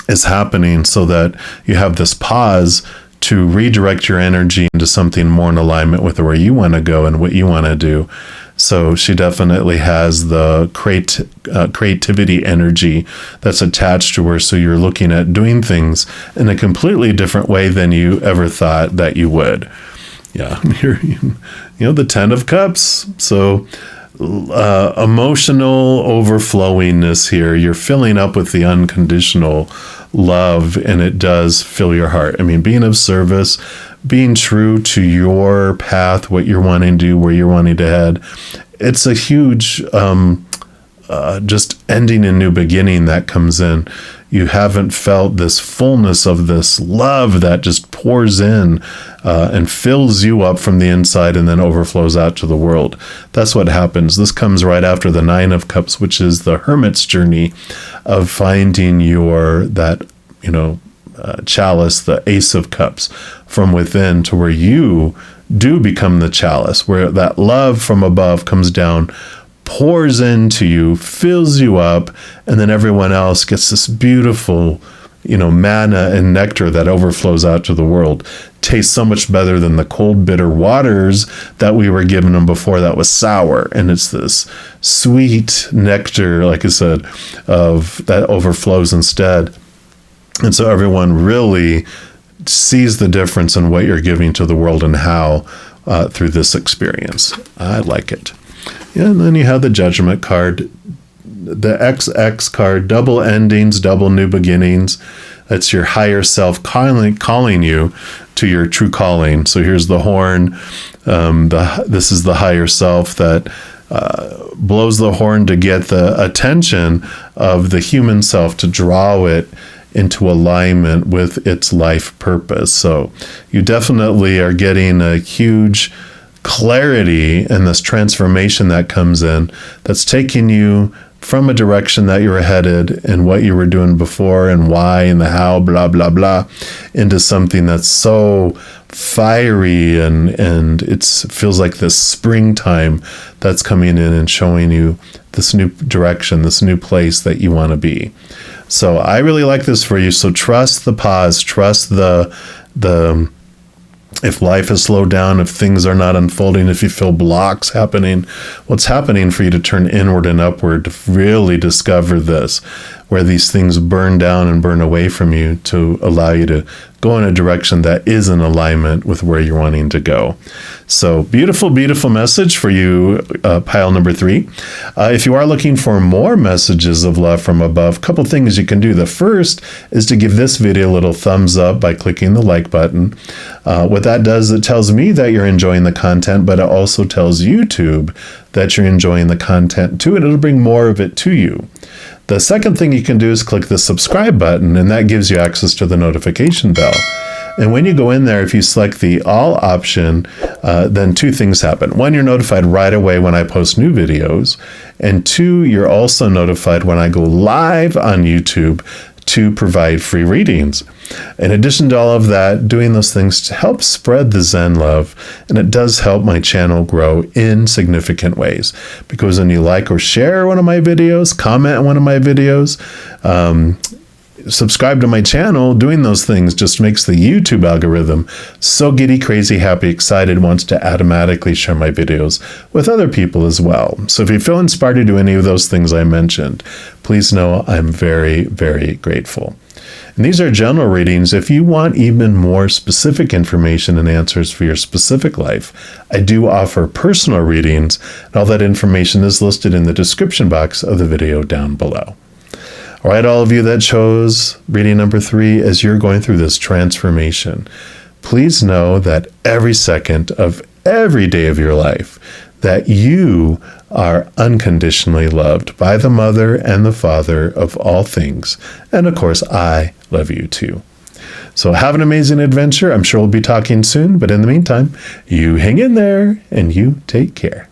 is happening so that you have this pause to redirect your energy into something more in alignment with where you want to go and what you want to do. So she definitely has the creativity energy that's attached to her. So you're looking at doing things in a completely different way than you ever thought that you would. Yeah, the 10 of Cups. So emotional overflowingness here. You're filling up with the unconditional love, and it does fill your heart. I mean, being of service, being true to your path, what you're wanting to do, where you're wanting to head. It's a huge just ending and new beginning that comes in. You haven't felt this fullness of this love that just pours in and fills you up from the inside and then overflows out to the world. That's what happens. This comes right after the 9 of Cups, which is the hermit's journey of finding chalice, the Ace of Cups, from within, to where you do become the chalice, where that love from above comes down, pours into you, fills you up, and then everyone else gets this beautiful, manna and nectar that overflows out to the world. Tastes so much better than the cold, bitter waters that we were giving them before that was sour. And it's this sweet nectar, like I said, of that overflows instead. And so everyone really sees the difference in what you're giving to the world and how through this experience. I like it. Yeah, and then you have the Judgment card, the XX card, double endings, double new beginnings. That's your higher self calling you to your true calling. So here's the horn. This is the higher self that blows the horn to get the attention of the human self, to draw it into alignment with its life purpose. So you definitely are getting a huge clarity and this transformation that comes in, that's taking you from a direction that you were headed and what you were doing before and why and the how, blah, blah, blah, into something that's so fiery and it feels like this springtime that's coming in and showing you this new direction, this new place that you want to be. So I really like this for you. So trust the pause, trust the if life is slowed down, if things are not unfolding, if you feel blocks happening, what's happening for you to turn inward and upward to really discover this, where these things burn down and burn away from you, to allow you to go in a direction that is in alignment with where you're wanting to go. So beautiful, beautiful message for you, pile number 3. If you are looking for more messages of love from above, a couple things you can do. The first is to give this video a little thumbs up by clicking the like button. What that does, it tells me that you're enjoying the content, but it also tells YouTube that you're enjoying the content too, and it'll bring more of it to you. The second thing you can do is click the subscribe button, and that gives you access to the notification bell. And when you go in there, if you select the all option, then two things happen. One, you're notified right away when I post new videos. And two, you're also notified when I go live on YouTube to provide free readings. In addition to all of that, doing those things helps spread the Zen love, and it does help my channel grow in significant ways. Because when you like or share one of my videos, comment on one of my videos, subscribe to my channel, doing those things just makes the YouTube algorithm so giddy, crazy, happy, excited, wants to automatically share my videos with other people as well. So if you feel inspired to do any of those things I mentioned, please know I'm very, very grateful. And these are general readings. If you want even more specific information and answers for your specific life, I do offer personal readings, and all that information is listed in the description box of the video down below. All right, all of you that chose reading number 3, as you're going through this transformation, please know that every second of every day of your life, that you are unconditionally loved by the Mother and the Father of all things. And of course, I love you too. So have an amazing adventure. I'm sure we'll be talking soon, but in the meantime, you hang in there and you take care.